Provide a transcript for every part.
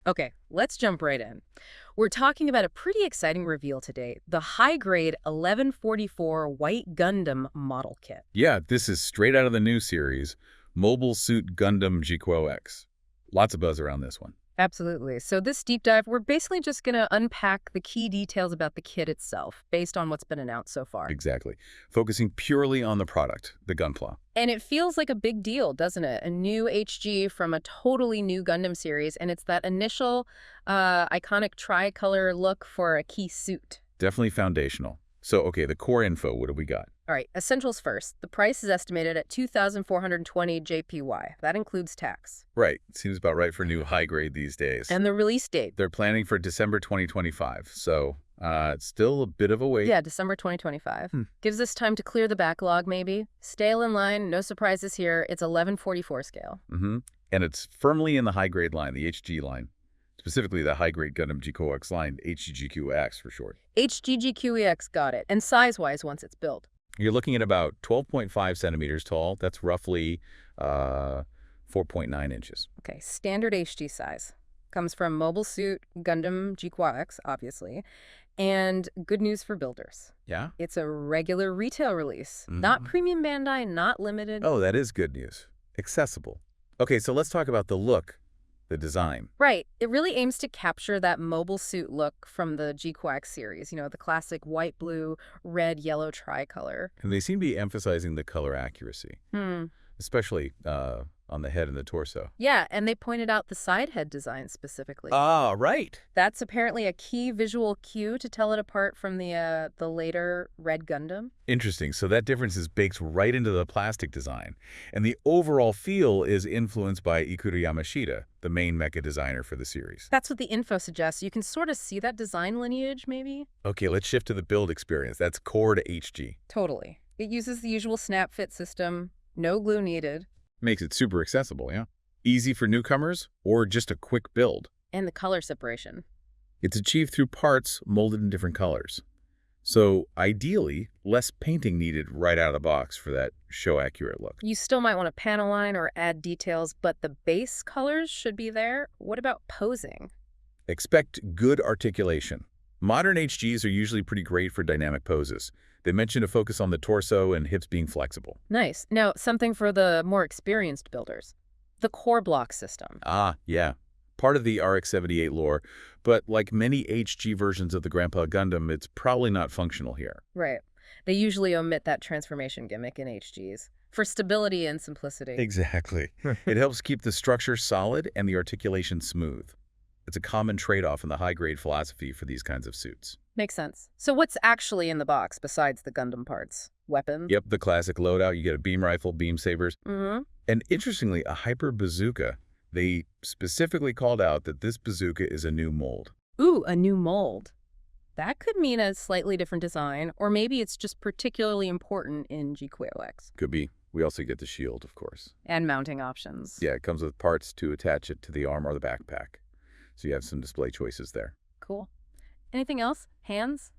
Okay, let's jump right in. We're talking about a pretty exciting reveal today, the high-grade 1144 White Gundam model kit. Yeah, this is straight out of the new series, Mobile Suit Gundam GQuuuuuX. Lots of buzz around this one. Absolutely. So this deep dive, we're basically just going to unpack the key details about the kit itself, based on what's been announced so far. Exactly. Focusing purely on the product, the Gunpla. And it feels like a big deal, doesn't it? A new HG from a totally new Gundam series, and it's that initial iconic tricolor look for a key suit. Definitely foundational. So, okay, the core info, what do we got? All right, essentials first. The price is estimated at 2,420 JPY. That includes tax. Right. Seems about right for new high grade these days. And the release date. They're planning for December 2025, so it's still a bit of a wait. Yeah, December 2025. Gives us time to clear the backlog, maybe. Stale in line, no surprises here. It's 1144 scale. And it's firmly in the high grade line, the HG line. Specifically the high grade Gundam GQuuuuuX line, HGQuuuuX for short. HGGQEX got it. And size-wise once it's built. You're looking at about 12.5 centimeters tall. That's roughly 4.9 inches. Okay, standard HG size. Comes from Mobile Suit Gundam GQuuuuuX, obviously. And good news for builders. Yeah? It's a regular retail release. Not premium Bandai, not limited. Oh, that is good news. Accessible. Okay, so let's talk about the look, the design. Right. It really aims to capture that mobile suit look from the GQuuuuuX series, the classic white, blue, red, yellow tricolor. And they seem to be emphasizing the color accuracy, especially on the head and the torso. Yeah, and they pointed out the side head design specifically. Ah, right. That's apparently a key visual cue to tell it apart from the later Red Gundam. Interesting. So that difference is baked right into the plastic design. And the overall feel is influenced by Ikuro Yamashita, the main mecha designer for the series. That's what the info suggests. You can sort of see that design lineage, maybe? Okay, let's shift to the build experience. That's core to HG. Totally. It uses the usual snap fit system, no glue needed. Makes it super accessible, yeah? Easy for newcomers or just a quick build. And the color separation. It's achieved through parts molded in different colors. So ideally, less painting needed right out of the box for that show-accurate look. You still might want to panel line or add details, but the base colors should be there. What about posing? Expect good articulation. Modern HGs are usually pretty great for dynamic poses. They mention a focus on the torso and hips being flexible. Nice. Now, something for the more experienced builders. The core block system. Ah, yeah. Part of the RX-78 lore, but like many HG versions of the Grandpa Gundam, it's probably not functional here. Right. They usually omit that transformation gimmick in HGs for stability and simplicity. Exactly. It helps keep the structure solid and the articulation smooth. It's a common trade-off in the high-grade philosophy for these kinds of suits. Makes sense. So what's actually in the box besides the Gundam parts? Weapons? Yep, the classic loadout. You get a beam rifle, beam sabers, and interestingly, a hyper bazooka. They specifically called out that this bazooka is a new mold. Ooh, a new mold. That could mean a slightly different design, or maybe it's just particularly important in GQuuuuuX. Could be. We also get the shield, of course. And mounting options. Yeah, it comes with parts to attach it to the arm or the backpack. So you have some display choices there. Cool. Anything else? Hands?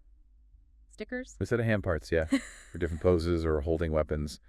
Stickers? A set of hand parts, yeah, for different poses or holding weapons.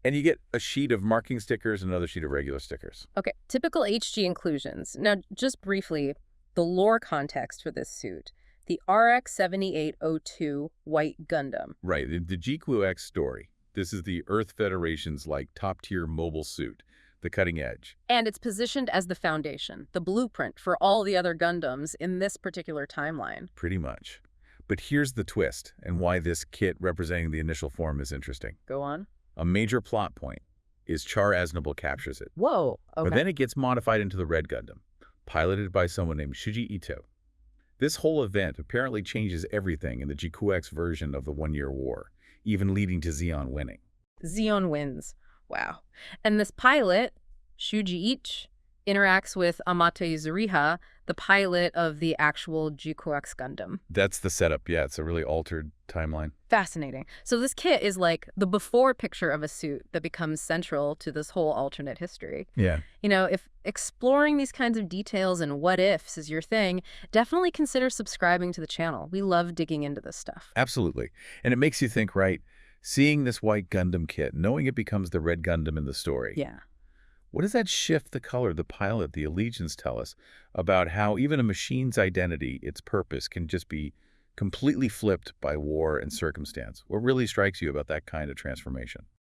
And you get a sheet of marking stickers and another sheet of regular stickers. Okay, typical HG inclusions. Now, just briefly, the lore context for this suit. The RX-7802 White Gundam. Right, the GQuuuuuX story. This is the Earth Federation's, top-tier mobile suit, the cutting edge. And it's positioned as the foundation, the blueprint for all the other Gundams in this particular timeline. Pretty much. But here's the twist, and why this kit representing the initial form is interesting. Go on. A major plot point is Char Aznable captures it. Whoa, okay. But then it gets modified into the Red Gundam, piloted by someone named Shuji Ito. This whole event apparently changes everything in the GQuuuuuX version of the One-Year War, even leading to Zeon winning. Zeon wins. Wow. And this pilot, Shuji Ito, interacts with Amato Yuzuriha, the pilot of the actual GQuuuuuX Gundam. That's the setup, yeah. It's a really altered timeline. Fascinating. So this kit is like the before picture of a suit that becomes central to this whole alternate history. Yeah. If exploring these kinds of details and what ifs is your thing, definitely consider subscribing to the channel. We love digging into this stuff. Absolutely. And it makes you think, right, seeing this White Gundam kit, knowing it becomes the Red Gundam in the story. Yeah. What does that shift the color, the pilot, the allegiance tell us about how even a machine's identity, its purpose, can just be completely flipped by war and circumstance? What really strikes you about that kind of transformation?